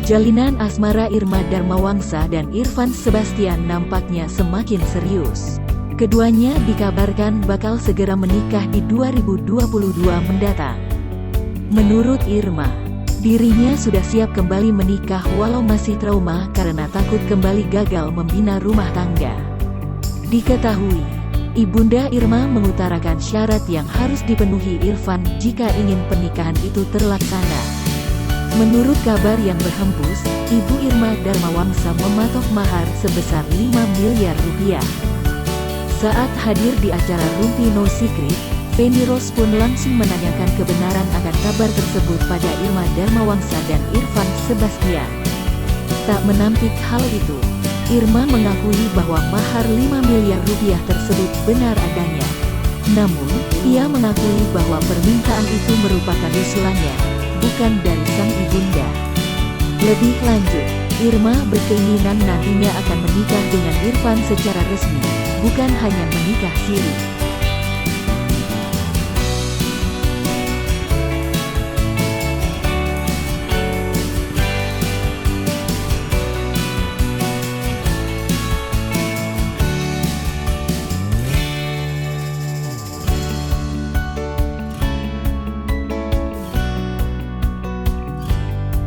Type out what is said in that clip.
Jalinan asmara Irma Darmawangsa dan Irfan Sebastian nampaknya semakin serius. Keduanya dikabarkan bakal segera menikah di 2022 mendatang. Menurut Irma, dirinya sudah siap kembali menikah walau masih trauma karena takut kembali gagal membina rumah tangga. Diketahui, Ibunda Irma mengutarakan syarat yang harus dipenuhi Irfan jika ingin pernikahan itu terlaksana. Menurut kabar yang berhembus, Ibu Irma Darmawangsa mematok mahar sebesar 5 miliar rupiah. Saat hadir di acara Rumpi No Secret, Feni Rose pun langsung menanyakan kebenaran akan kabar tersebut pada Irma Darmawangsa dan Irfan Sebastian. Tak menampik hal itu, Irma mengakui bahwa mahar 5 miliar rupiah tersebut benar adanya. Namun, ia mengakui bahwa permintaan itu merupakan usulannya, bukan dari sang ibunda. Lebih lanjut, Irma berkeinginan nantinya akan menikah dengan Irfan secara resmi, bukan hanya menikah siri.